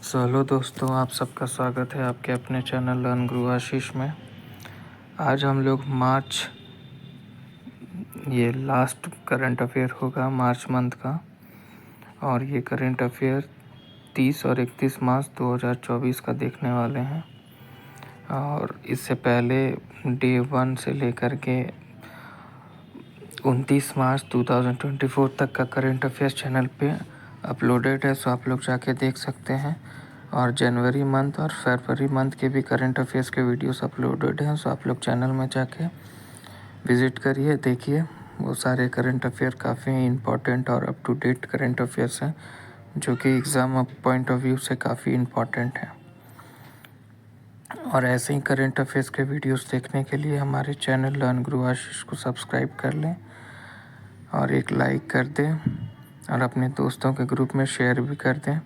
Hello दोस्तों, आप सबका स्वागत है आपके अपने चैनल लर्न गुरु आशीष में। आज हम लोग ये लास्ट करंट अफेयर होगा मार्च मंथ का, और ये करंट अफेयर 30 और 31 मार्च 2024 का देखने वाले हैं। और इससे पहले डे 1 से लेकर के 29 मार्च 2024 तक का करंट अफेयर चैनल पे अपलोडेड है, सो आप लोग जाके देख सकते हैं। और जनवरी मंथ और फरवरी मंथ के भी करंट अफेयर्स के वीडियोस अपलोडेड हैं, सो आप लोग चैनल में जाके विज़िट करिए, देखिए। वो सारे करंट अफेयर काफ़ी इम्पोर्टेंट और up to date current affairs हैं, जो कि एग्ज़ाम पॉइंट ऑफ व्यू से काफ़ी इम्पोर्टेंट हैं। और ऐसे ही करंट अफेयर्स के वीडियोस देखने के लिए हमारे चैनल लर्न गुरु आशीष को सब्सक्राइब कर लें और एक लाइक कर दें, और अपने दोस्तों के ग्रुप में शेयर भी कर दें।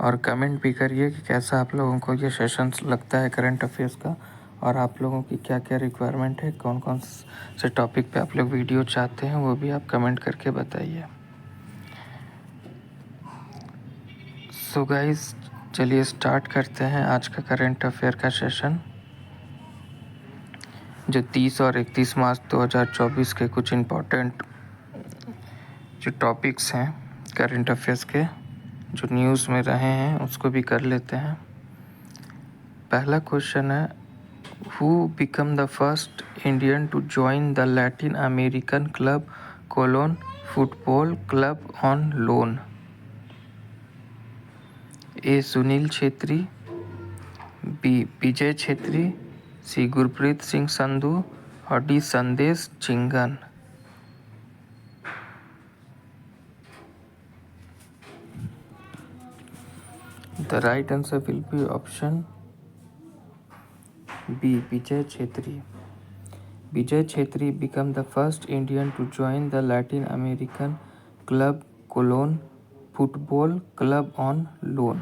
और कमेंट भी करिए कि कैसा आप लोगों को ये सेशंस लगता है करंट अफेयर्स का, और आप लोगों की क्या क्या रिक्वायरमेंट है, कौन कौन से टॉपिक पे आप लोग वीडियो चाहते हैं, वो भी आप कमेंट करके बताइए। सो गाइस, चलिए स्टार्ट करते हैं आज का करंट अफेयर का सेशन, जो 30 और 31 मार्च 2024 के कुछ इम्पोर्टेंट जो टॉपिक्स हैं करंट अफेयर्स के, जो न्यूज़ में रहे हैं, उसको भी कर लेते हैं। पहला क्वेश्चन है, who become the first Indian to join the Latin American club Colon football club on loan? A Sunil Chhetri, B Vijay Chhetri, C Gurpreet Singh Sandhu, और D Sandesh Jhingan. The right answer will be option B, Vijay Chhetri. Vijay Chhetri became the first Indian to join the Latin American club Colon Football Club on loan.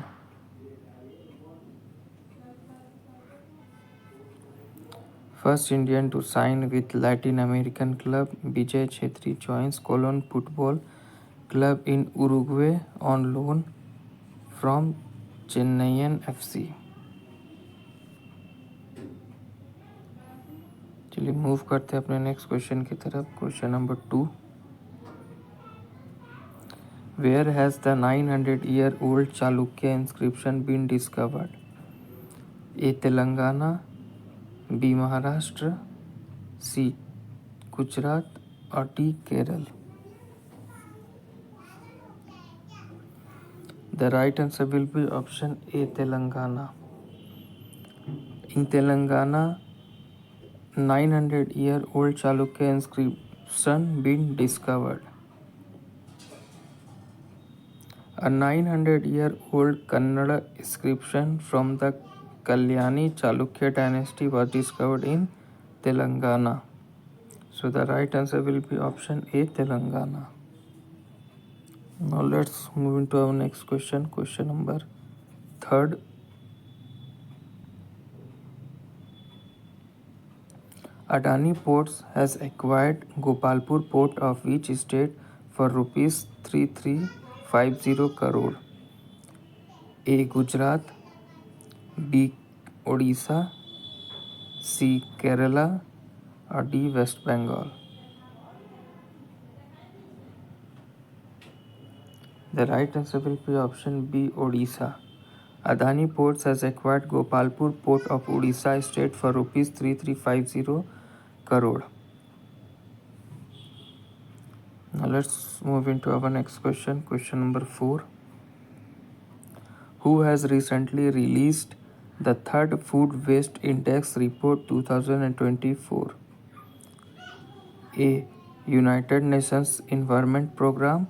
First Indian to sign with Latin American club, Vijay Chhetri joins Colon Football Club in Uruguay on loan from Chennaiyin FC. चलिए move करते हैं अपने next question की तरफ। Question number 2, where has the 900-year-old Chalukya inscription been discovered? A Telangana, B Maharashtra, C Gujarat, और D Kerala. The right answer will be option A, Telangana. In Telangana, 900-year-old Chalukya inscription been discovered. A 900-year-old Kannada inscription from the Kalyani Chalukya dynasty was discovered in Telangana. So the right answer will be option A, Telangana. Now let's move into our next question. Question number 3. Adani Ports has acquired Gopalpur port of which state for rupees 3350 crore? A. Gujarat, B. Odisha, C. Kerala, or D. West Bengal. The right answer will be option B, Odisha. Adani Ports has acquired Gopalpur port of Odisha state for rupees 3350 crore. Now let's move into our next question. Question number 4. Who has recently released the third Food Waste Index Report 2024? A. United Nations Environment Programme,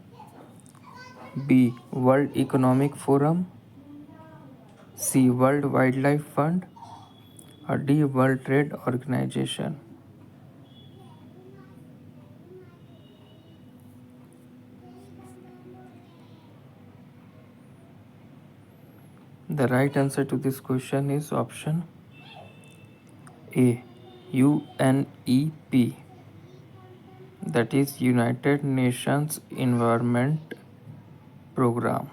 B. World Economic Forum, C. World Wildlife Fund, or D. World Trade Organization. The right answer to this question is option A, UNEP, that is United Nations Environment Program.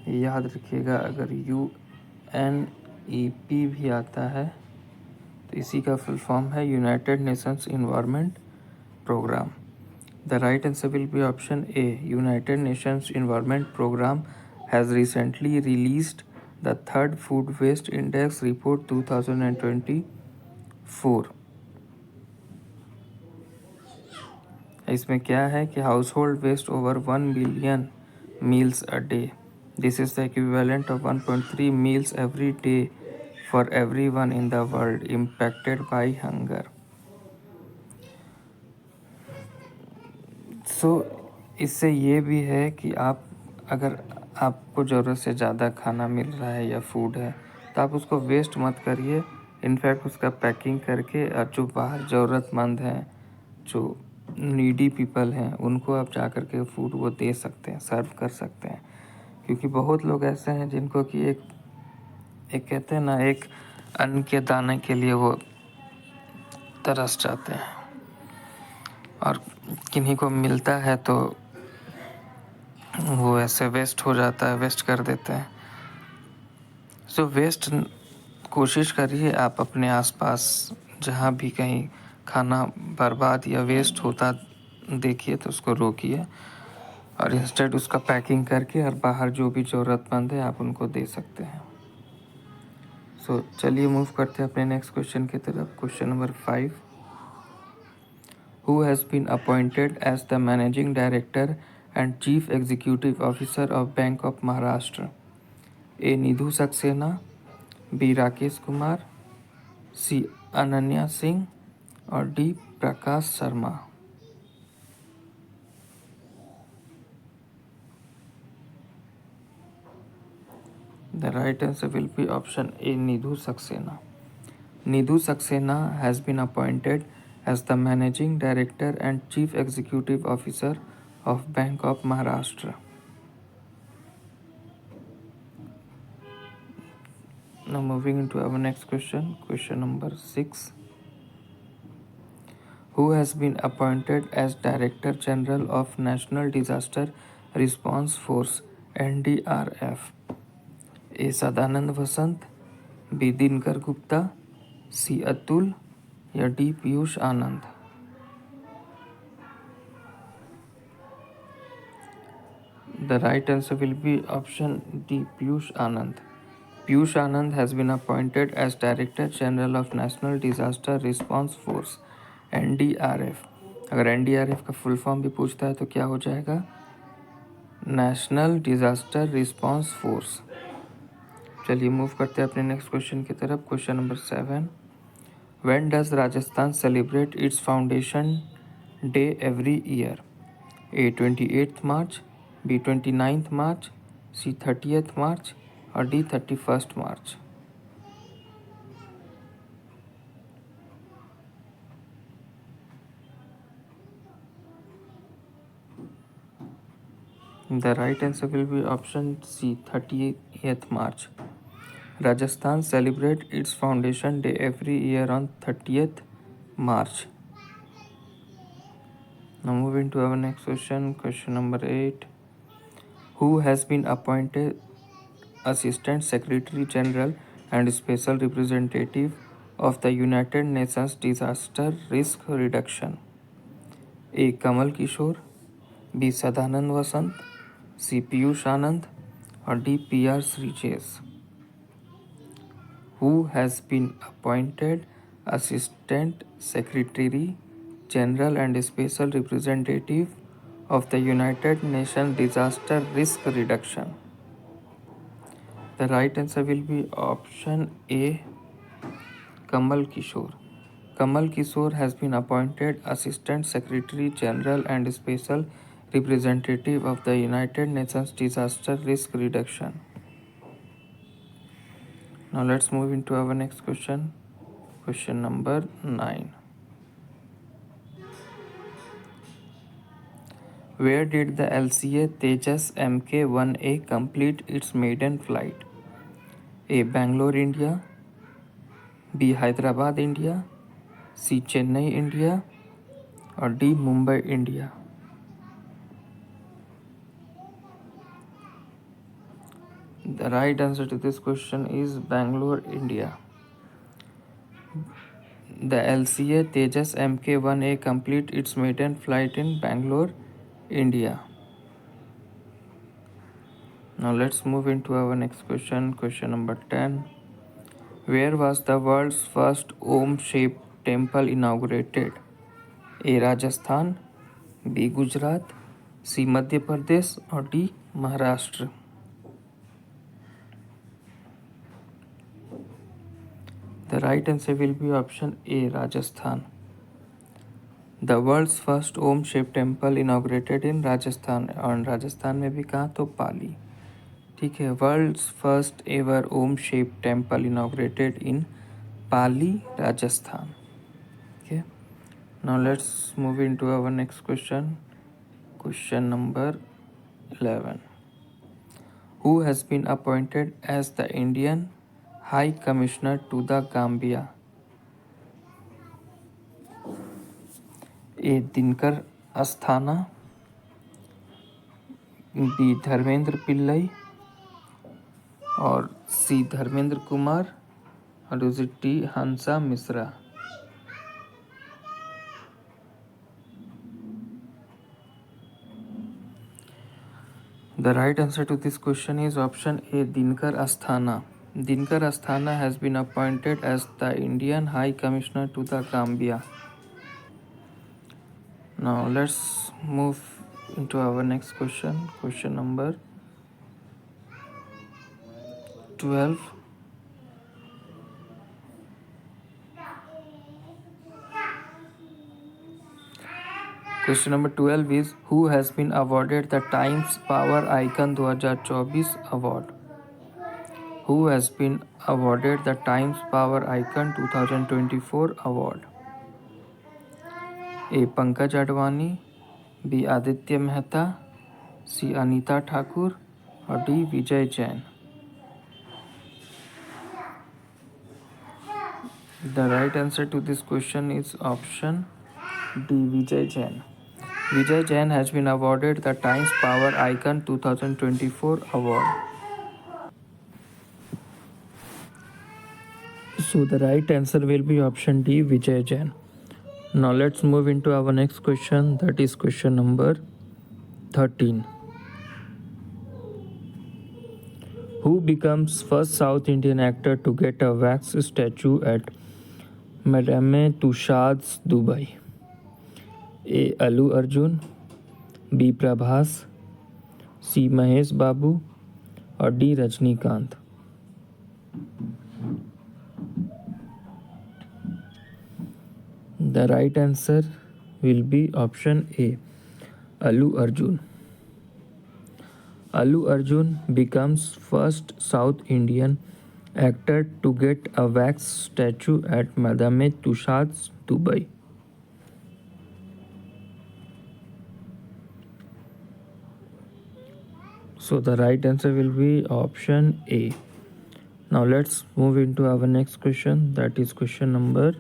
याद रखिएगा, अगर UNEP भी आता है तो इसी का full form है United Nations Environment Programme. The right answer will be option A. United Nations Environment Programme has recently released the third Food Waste Index Report 2024। इसमें क्या है कि household waste over 1 billion meals a day. This is the equivalent of 1.3 meals every day for everyone in the world impacted by hunger. So इससे ये भी है कि अगर आपको ज़रूरत से ज़्यादा खाना मिल रहा है या फूड है तो आप उसको वेस्ट मत करिए। इनफैक्ट उसका पैकिंग करके और जो बाहर ज़रूरतमंद हैं, जो नीडी पीपल हैं, उनको आप जा कर के फूड वो दे सकते हैं, सर्व कर सकते हैं। क्योंकि बहुत लोग ऐसे हैं जिनको कि एक कहते हैं ना, एक अन्न के दाने के लिए वो तरस जाते हैं और किन्हीं को मिलता है तो वो ऐसे वेस्ट हो जाता है, वेस्ट कर देते हैं। सो वेस्ट कोशिश करिए आप अपने आसपास जहाँ भी कहीं खाना बर्बाद या वेस्ट होता देखिए तो उसको रोकिए और इंस्टेड उसका पैकिंग करके और बाहर जो भी ज़रूरतमंद है आप उनको दे सकते हैं। सो चलिए मूव करते हैं अपने नेक्स्ट क्वेश्चन की तरफ। Question number 5। Who has been appointed as the managing director and chief executive officer of Bank of Maharashtra? A. Nidhu Saxena, B. Rakesh Kumar, C. Ananya Singh और D. Prakash Sharma। The right answer will be option A. Nidhu Saxena. Nidhu Saxena has been appointed as the managing director and chief executive officer of Bank of Maharashtra. Now moving into our next question, question number 6. Who has been appointed as Director General of National Disaster Response Force NDRF? A. Sadanand Vasant, B. Dinkar Gupta, C. Atul या D. Piyush Anand? The right answer will be option D. Piyush Anand. Piyush Anand has been appointed as Director General of National Disaster Response Force NDRF। अगर NDRF का full form भी पूछता है तो क्या हो जाएगा? National disaster response force. चलिए मूव करते हैं अपने नेक्स्ट क्वेश्चन की तरफ। Question number 7। When does Rajasthan celebrate it's foundation day every year? A. 28th March, B. 29th March, C. 30th March और D. 31st March? The right answer will be option C. 30th March. Rajasthan celebrate its foundation day every year on 30th March. Now moving to our next question, question number 8. Who has been appointed Assistant Secretary General and Special Representative of the United Nations Disaster Risk Reduction? A. Kamal Kishore, B. Sadanand Vasant, C. Piyush Anand और D. PR Srichase? Who has been appointed Assistant Secretary General and Special Representative of the United Nations Disaster Risk Reduction? The right answer will be option A. Kamal Kishore. Kamal Kishore has been appointed Assistant Secretary General and Special Representative of the United Nations Disaster Risk Reduction. Now let's move into our next question. Question number 9. Where did the LCA Tejas Mk1A complete its maiden flight? A. Bangalore, India, B. Hyderabad, India, C. Chennai, India और D. Mumbai, India? The right answer to this question is Bangalore, India. The LCA Tejas Mk1A complete its maiden flight in Bangalore, India. Now let's move into our next question, question number 10. Where was the world's first Om-shaped temple inaugurated? A. Rajasthan, B. Gujarat, C. Madhya Pradesh, or D. Maharashtra? The right answer will be option A. Rajasthan. The world's first Om-shaped temple inaugurated in Rajasthan. और राजस्थान में भी कहाँ तो पाली. ठीक है. World's first ever Om-shaped temple inaugurated in Pali, Rajasthan. Okay. Now let's move into our next question. Question number 11. Who has been appointed as the Indian High Commissioner to the Gambia? A. Dinkar Asthana, B. Dharmendra Pillai, और C. Dharmendra Kumar, और is it D. Hansa Misra? The right answer to this question is option A. Dinkar Asthana. Dinkar Asthana has been appointed as the Indian High Commissioner to the Gambia. Now let's move into our next question. Question number 12. Question number 12 is who has been awarded the Times Power Icon 2024 award? Who has been awarded the Times Power Icon 2024 award? A. Pankaj Advani, B. Aditya Mehta, C. Anita Thakur, or D. Vijay Jain? The right answer to this question is option D. Vijay Jain. Vijay Jain has been awarded the Times Power Icon 2024 award. So the right answer will be option D. Vijay Jain. Now let's move into our next question, that is question number 13. Who becomes first South Indian actor to get a wax statue at Madame Tussauds, Dubai? A. Allu Arjun, B. Prabhas, C. Mahesh Babu, or D. Rajnikant? The right answer will be option A. Allu Arjun. Allu Arjun becomes first South Indian actor to get a wax statue at Madame Tussauds, Dubai. So the right answer will be option A. Now let's move into our next question, that is question number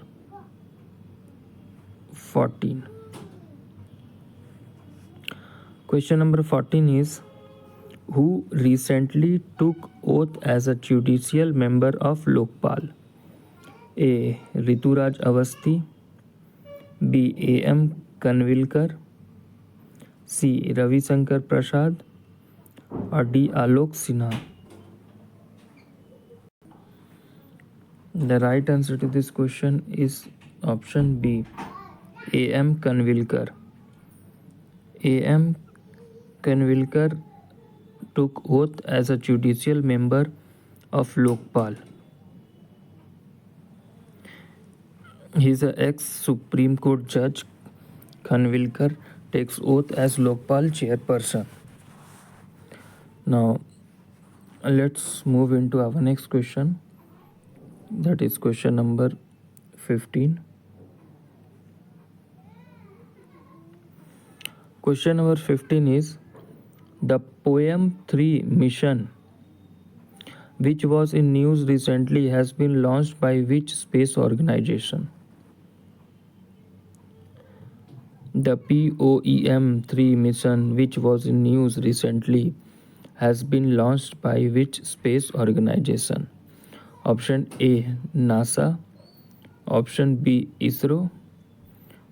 14. Question number 14 is who recently took oath as a judicial member of Lokpal? A. Rituraj Avasthi, B. A.M. Kanvilkar, C. Ravi Shankar Prasad, or D. Alok Sinha? The right answer to this question is option B. A.M. Kanvilkar. A.M. Kanvilkar took oath as a judicial member of Lokpal. He is an ex-Supreme Court judge. Kanvilkar takes oath as Lokpal chairperson. Now, let's move into our next question. That is question number 15. Question number 15 is the Poem 3 mission, which was in news recently, has been launched by which space organization? The POEM 3 mission, which was in news recently, has been launched by which space organization? Option A NASA, option B ISRO,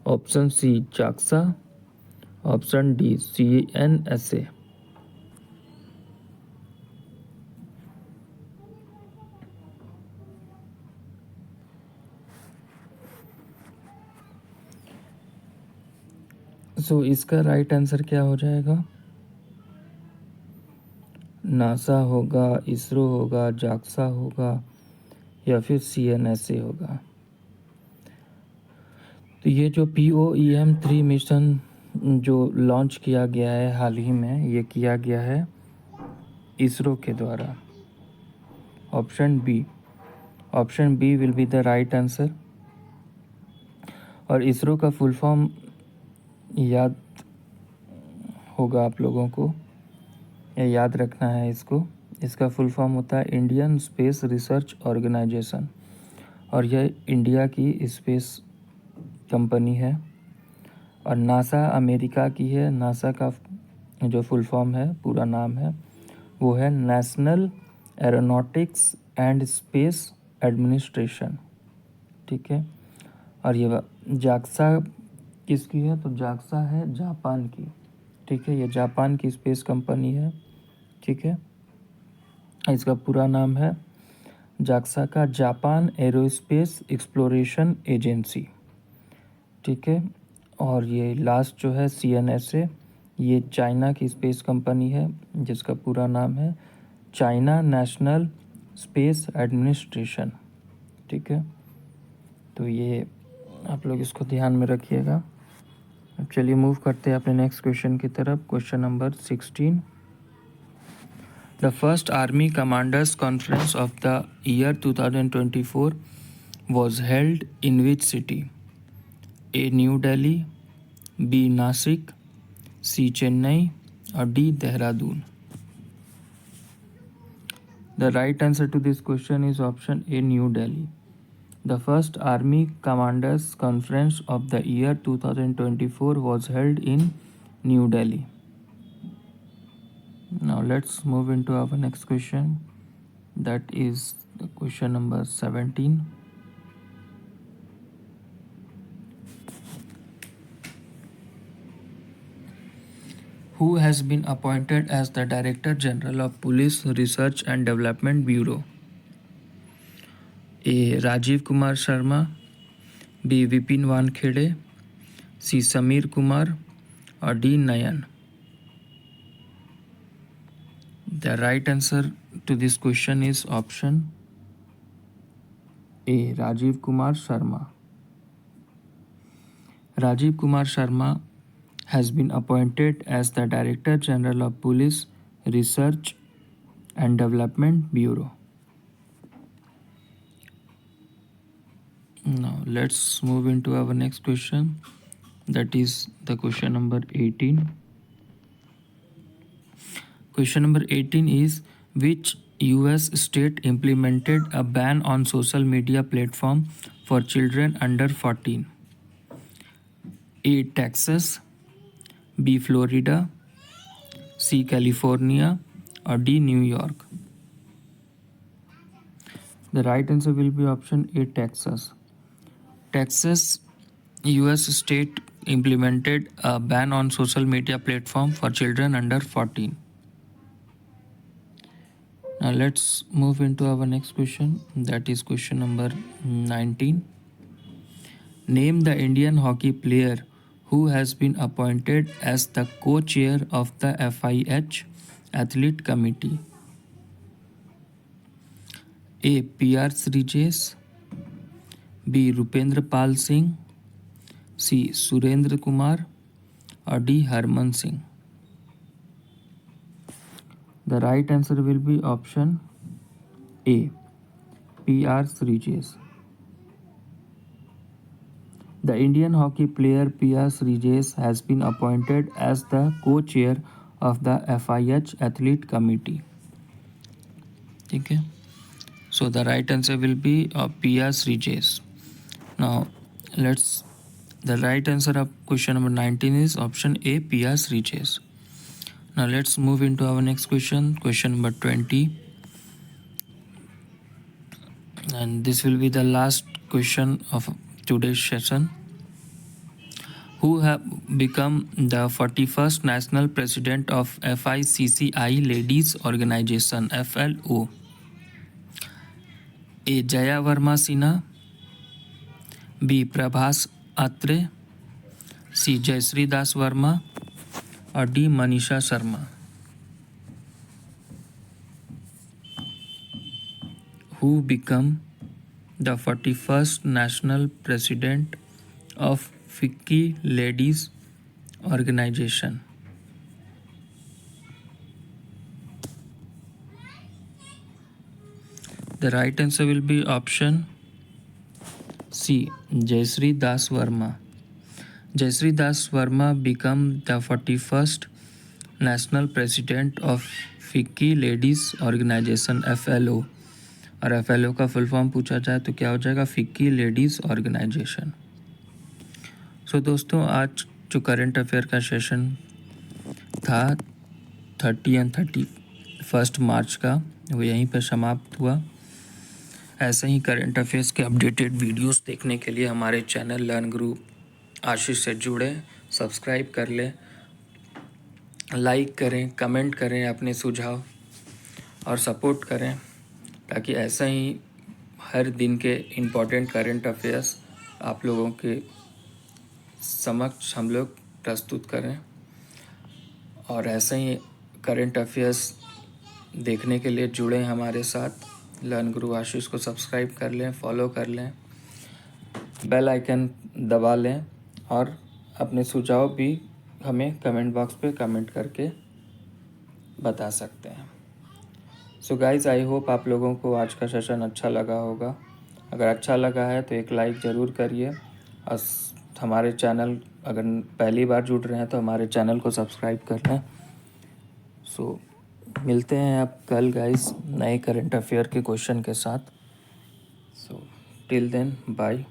option C JAXA, option D CNSA. सो इसका right answer क्या हो जाएगा? NASA होगा, इसरो होगा, JAXA होगा या फिर CNSA होगा। तो ये जो POEM-3 मिशन जो लॉन्च किया गया है हाल ही में, ये किया गया है इसरो के द्वारा। Option B will be the right answer. और इसरो का फुल फॉर्म याद होगा आप लोगों को, या याद रखना है इसको। इसका फुल फॉर्म होता है इंडियन स्पेस रिसर्च ऑर्गेनाइजेशन, और यह इंडिया की स्पेस कंपनी है। और नासा अमेरिका की है। नासा का जो फुल फॉर्म है, पूरा नाम है, वो है national aeronautics and space administration. ठीक है। और ये जाक्सा किसकी है? तो जाक्सा है जापान की। ठीक है, ये जापान की स्पेस कंपनी है। ठीक है, इसका पूरा नाम है जाक्सा का जापान एरोस्पेस एक्सप्लोरेशन एजेंसी। ठीक है। और ये लास्ट जो है CNSA, ये चाइना की स्पेस कंपनी है जिसका पूरा नाम है चाइना नेशनल स्पेस एडमिनिस्ट्रेशन। ठीक है, तो ये आप लोग इसको ध्यान में रखिएगा। अब चलिए मूव करते हैं अपने नेक्स्ट क्वेश्चन की तरफ। Question number 16। The first army commanders conference of the year 2024 was held in which city? A. New Delhi, B. Nasik, C. Chennai or D. Dehradun? The right answer to this question is option A. New Delhi. The first Army Commanders Conference of the year 2024 was held in New Delhi. Now let's move into our next question. That is the question number 17. Who has been appointed as the Director General of Police Research and Development Bureau? A. Rajiv Kumar Sharma, B. Vipin Wankhede, C. Samir Kumar or D. Nayan? The right answer to this question is option A. Rajiv Kumar Sharma. Rajiv Kumar Sharma has been appointed as the Director General of Police Research and Development Bureau. Now let's move into our next question. That is the question number 18. Question number 18 is, which US state implemented a ban on social media platform for children under 14? A. Texas, B. Florida, C. California or D. New York? The right answer will be option A. Texas. Texas US state implemented a ban on social media platform for children under 14. Now let's move into our next question. That is question number 19. Name the Indian hockey player who has been appointed as the co-chair of the FIH Athlete Committee. A. PR Srijes, B. Rupendra Pal Singh, C. Surendra Kumar or D. Harman Singh? The right answer will be option A. PR Srijes. The Indian hockey player PR Srijes has been appointed as the co-chair of the FIH Athlete Committee. Okay, so the right answer will be PR Srijes. Now the right answer of question number 19 is option A. PR Srijes. Now let's move into our next question, question number 20. And this will be the last question of today's session. Who have become the 41st National President of FICCI Ladies Organization FLO? A. Jaya Verma Sinha, B. Prabhas Atre, C. Jayashree Das Verma, or D. Manisha Sharma? Who become the 41st National President of FICCI Ladies Organization? The right answer will be option C. Jayashree Das Verma. Jayashree Das Verma become the 41st National President of FICCI Ladies Organization FLO. और FLO का full form पूछा जाए तो क्या हो जाएगा? FICCI ladies organisation. सो दोस्तों, आज जो करंट अफेयर का सेशन था 30 और 31 मार्च का, वो यहीं पर समाप्त हुआ। ऐसे ही करंट अफेयर्स के अपडेटेड वीडियोस देखने के लिए हमारे चैनल लर्न गुरु आशीष से जुड़े, सब्सक्राइब कर लें, लाइक करें, कमेंट करें अपने सुझाव और सपोर्ट करें, ताकि ऐसा ही हर दिन के इम्पोर्टेंट करंट अफेयर्स आप लोगों के समक्ष हम लोग प्रस्तुत करें। और ऐसे ही करंट अफेयर्स देखने के लिए जुड़े हमारे साथ। लर्न गुरु आशीष को सब्सक्राइब कर लें, फॉलो कर लें, बेल आइकन दबा लें और अपने सुझाव भी हमें कमेंट बॉक्स पे कमेंट करके बता सकते हैं। सो गाइज़, आई होप आप लोगों को आज का सेशन अच्छा लगा होगा। अगर अच्छा लगा है तो एक लाइक ज़रूर करिए और हमारे चैनल, अगर पहली बार जुड़ रहे हैं तो हमारे चैनल को सब्सक्राइब कर लें। सो मिलते हैं अब कल गाइज़ नए करंट अफेयर के क्वेश्चन के साथ। So till then bye.